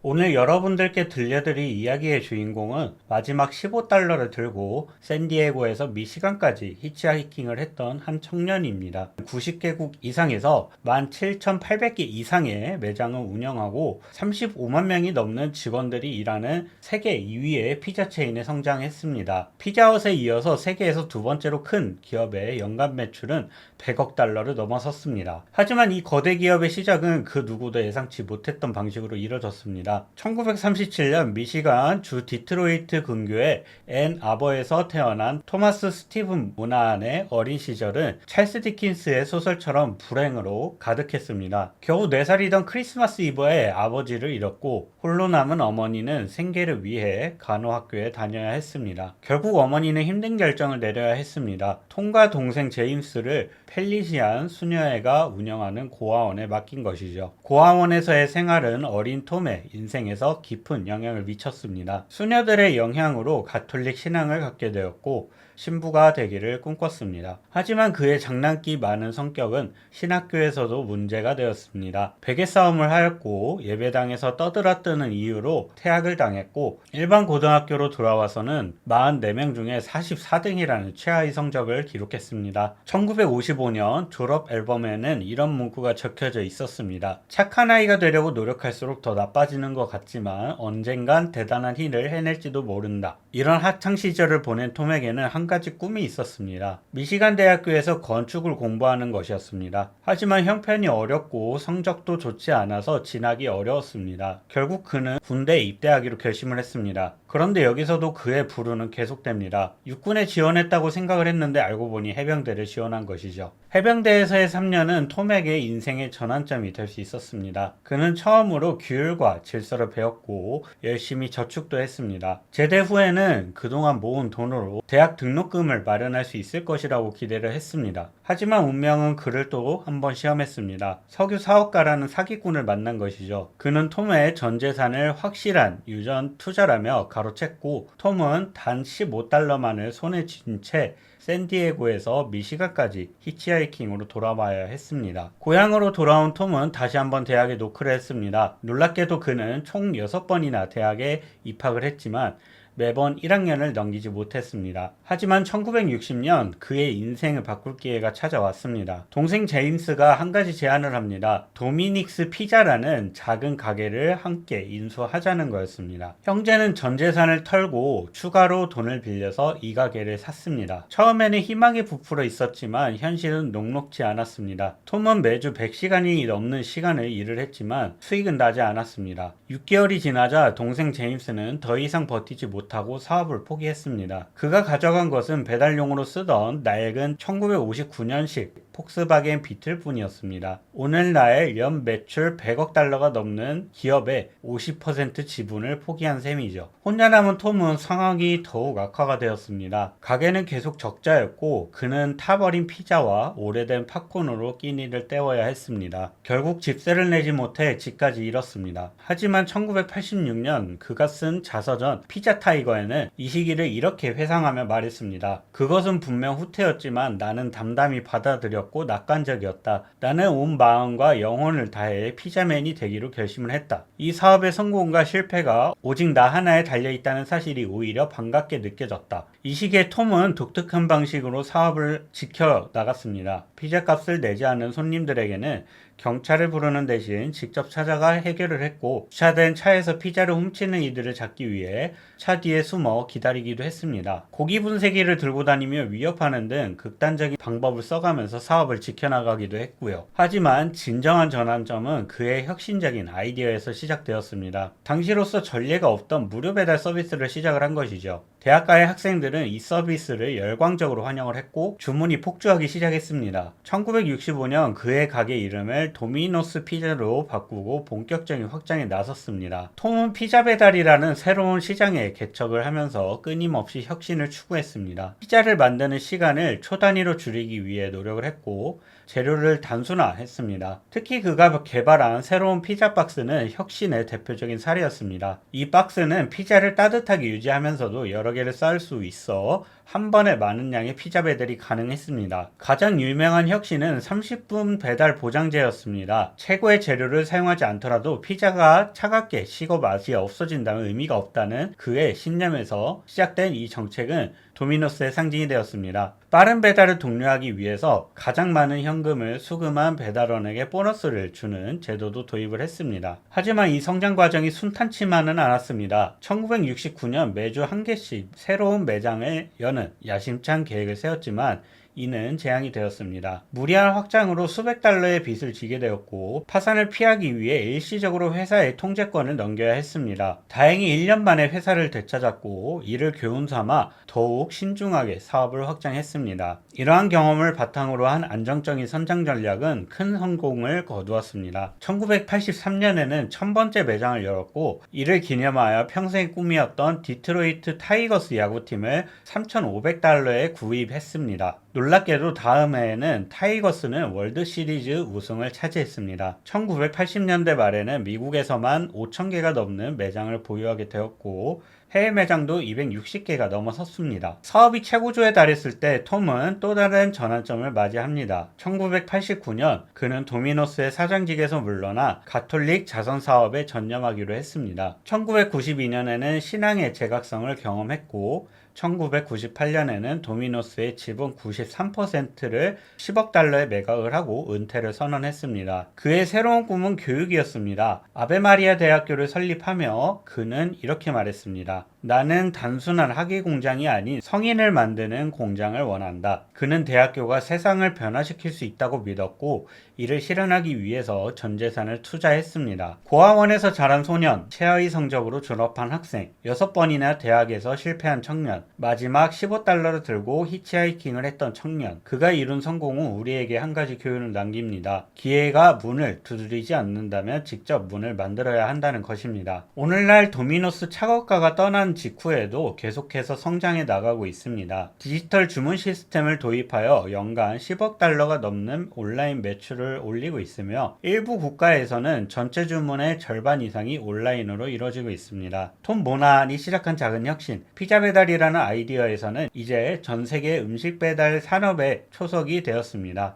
오늘 여러분들께 들려드릴 이야기의 주인공은 마지막 15달러를 들고 샌디에고에서 미시간까지 히치하이킹을 했던 한 청년입니다. 90개국 이상에서 17,800개 이상의 매장을 운영하고 35만 명이 넘는 직원들이 일하는 세계 2위의 피자 체인에 성장했습니다. 피자헛에 이어서 세계에서 두 번째로 큰 기업의 연간 매출은 100억 달러를 넘어섰습니다. 하지만 이 거대 기업의 시작은 그 누구도 예상치 못했던 방식으로 이뤄졌습니다. 1937년 미시간 주 디트로이트 근교의 앤 아버에서 태어난 토마스 스티븐 문화안의 어린 시절은 찰스 디킨스의 소설처럼 불행으로 가득했습니다. 겨우 4살이던 크리스마스 이브에 아버지를 잃었고 홀로 남은 어머니는 생계를 위해 간호학교에 다녀야 했습니다. 결국 어머니는 힘든 결정을 내려야 했습니다. 톰과 동생 제임스를 펠리시안 수녀회가 운영하는 고아원에 맡긴 것이죠. 고아원에서의 생활은 어린 톰의 인생에서 깊은 영향을 미쳤습니다. 수녀들의 영향으로 가톨릭 신앙을 갖게 되었고 신부가 되기를 꿈꿨습니다. 하지만 그의 장난기 많은 성격은 신학교에서도 문제가 되었습니다. 베개 싸움을 하였고 예배당에서 떠들어뜨는 이유로 퇴학을 당했고 일반 고등학교로 돌아와서는 44명 중에 44등이라는 최하위 성적을 기록했습니다. 1955년 졸업 앨범에는 이런 문구가 적혀져 있었습니다. 착한 아이가 되려고 노력할수록 더 나빠지는 것 같지만 언젠간 대단한 일을 해낼지도 모른다. 이런 학창 시절을 보낸 톰에게는 한 가지 꿈이 있었습니다. 미시간 대학교에서 건축을 공부하는 것이었습니다. 하지만 형편이 어렵고 성적도 좋지 않아서 진학이 어려웠습니다. 결국 그는 군대에 입대하기로 결심을 했습니다. 그런데 여기서도 그의 부류는 계속됩니다. 육군에 지원했다고 생각을 했는데 알고 보니 해병대를 지원한 것이죠. 해병대에서의 3년은 톰에게 인생의 전환점이 될 수 있었습니다. 그는 처음으로 규율과 질서를 배웠고 열심히 저축도 했습니다. 제대 후에는 그동안 모은 돈으로 대학 등록금을 마련할 수 있을 것이라고 기대를 했습니다. 하지만 운명은 그를 또 한 번 시험했습니다. 석유 사업가라는 사기꾼을 만난 것이죠. 그는 톰의 전 재산을 확실한 유전 투자라며 가로챘고 톰은 단 15달러만을 손에 쥔 채 샌디에고에서 미시간까지 히치하이킹으로 돌아와야 했습니다. 고향으로 돌아온 톰은 다시 한번 대학에 노크를 했습니다. 놀랍게도 그는 총 6번이나 대학에 입학을 했지만 매번 1학년을 넘기지 못했습니다. 하지만 1960년 그의 인생을 바꿀 기회가 찾아왔습니다. 동생 제임스가 한 가지 제안을 합니다. 도미닉스 피자라는 작은 가게를 함께 인수하자는 거였습니다. 형제는 전 재산을 털고 추가로 돈을 빌려서 이 가게를 샀습니다. 처음에는 희망이 부풀어 있었지만 현실은 녹록지 않았습니다. 톰은 매주 100시간이 넘는 시간을 일을 했지만 수익은 나지 않았습니다. 6개월이 지나자 동생 제임스는 더 이상 버티지 못하고 사업을 포기했습니다. 그가 가져간 것은 배달용으로 쓰던 낡은 1959년식 폭스바겐 비틀 뿐이었습니다. 오늘날 연 매출 100억 달러가 넘는 기업의 50% 지분을 포기한 셈이죠. 혼자 남은 톰은 상황이 더욱 악화가 되었습니다. 가게는 계속 적자였고 그는 타버린 피자와 오래된 팝콘으로 끼니를 때워야 했습니다. 결국 집세를 내지 못해 집까지 잃었습니다. 하지만 1986년 그가 쓴 자서전 피자 타이거에는 이 시기를 이렇게 회상하며 말했습니다. 그것은 분명 후퇴였지만 나는 담담히 받아들였고 낙관적이었다. 나는 온 마음과 영혼을 다해 피자맨이 되기로 결심을 했다. 이 사업의 성공과 실패가 오직 나 하나에 달려있다는 사실이 오히려 반갑게 느껴졌다. 이 시기에 톰은 독특한 방식으로 사업을 지켜나갔습니다. 피자값을 내지 않는 손님들에게는 경찰을 부르는 대신 직접 찾아가 해결을 했고 주차된 차에서 피자를 훔치는 이들을 잡기 위해 차 뒤에 숨어 기다리기도 했습니다. 고기 분쇄기를 들고 다니며 위협하는 등 극단적인 방법을 써가면서 사업을 지켜나가기도 했고요. 하지만 진정한 전환점은 그의 혁신적인 아이디어에서 시작되었습니다. 당시로서 전례가 없던 무료 배달 서비스를 시작을 한 것이죠. 대학가의 학생들은 이 서비스를 열광적으로 환영을 했고 주문이 폭주하기 시작했습니다. 1965년 그의 가게 이름을 도미노스 피자로 바꾸고 본격적인 확장에 나섰습니다. 톰은 피자 배달이라는 새로운 시장에 개척을 하면서 끊임없이 혁신을 추구했습니다. 피자를 만드는 시간을 초 단위로 줄이기 위해 노력을 했고 재료를 단순화했습니다. 특히 그가 개발한 새로운 피자 박스는 혁신의 대표적인 사례였습니다. 이 박스는 피자를 따뜻하게 유지하면서도 여러 개를 쌓을 수 있어 한 번에 많은 양의 피자 배달이 가능했습니다. 가장 유명한 혁신은 30분 배달 보장제였습니다. 최고의 재료를 사용하지 않더라도 피자가 차갑게 식어 맛이 없어진다면 의미가 없다는 그의 신념에서 시작된 이 정책은 도미노스의 상징이 되었습니다. 빠른 배달을 독려하기 위해서 가장 많은 현금을 수금한 배달원에게 보너스를 주는 제도도 도입을 했습니다. 하지만 이 성장 과정이 순탄치만은 않았습니다. 1969년 매주 한 개씩 새로운 매장을 여는 야심찬 계획을 세웠지만 이는 재앙이 되었습니다. 무리한 확장으로 수백 달러의 빚을 지게 되었고 파산을 피하기 위해 일시적으로 회사의 통제권을 넘겨야 했습니다. 다행히 1년 만에 회사를 되찾았고 이를 교훈 삼아 더욱 신중하게 사업을 확장했습니다. 이러한 경험을 바탕으로 한 안정적인 선장 전략은 큰 성공을 거두었습니다. 1983년에는 1000번째 매장을 열었고 이를 기념하여 평생의 꿈이었던 디트로이트 타이거스 야구팀을 3,500달러에 구입했습니다. 놀랍게도 다음 해에는 타이거스는 월드 시리즈 우승을 차지했습니다. 1980년대 말에는 미국에서만 5,000개가 넘는 매장을 보유하게 되었고 해외 매장도 260개가 넘어섰습니다. 사업이 최고조에 달했을 때 톰은 또 다른 전환점을 맞이합니다. 1989년 그는 도미노스의 사장직에서 물러나 가톨릭 자선 사업에 전념하기로 했습니다. 1992년에는 신앙의 재각성을 경험했고 1998년에는 도미노스의 지분 93%를 10억 달러에 매각을 하고 은퇴를 선언했습니다. 그의 새로운 꿈은 교육이었습니다. 아베마리아 대학교를 설립하며 그는 이렇게 말했습니다. 나는 단순한 학위 공장이 아닌 성인을 만드는 공장을 원한다. 그는 대학교가 세상을 변화시킬 수 있다고 믿었고 이를 실현하기 위해서 전 재산을 투자했습니다. 고아원에서 자란 소년, 최하위 성적으로 졸업한 학생, 6번이나 대학에서 실패한 청년, 마지막 15달러를 들고 히치하이킹을 했던 청년. 그가 이룬 성공은 우리에게 한 가지 교훈을 남깁니다. 기회가 문을 두드리지 않는다면 직접 문을 만들어야 한다는 것입니다. 오늘날 도미노스 창업가가 떠난 직후에도 계속해서 성장해 나가고 있습니다. 디지털 주문 시스템을 도입하여 연간 10억 달러가 넘는 온라인 매출을 올리고 있으며 일부 국가에서는 전체 주문의 절반 이상이 온라인으로 이루어지고 있습니다. 톰 모난이 시작한 작은 혁신, 피자 배달이라는 아이디어에서는 이제 전 세계 음식 배달 산업의 초석이 되었습니다.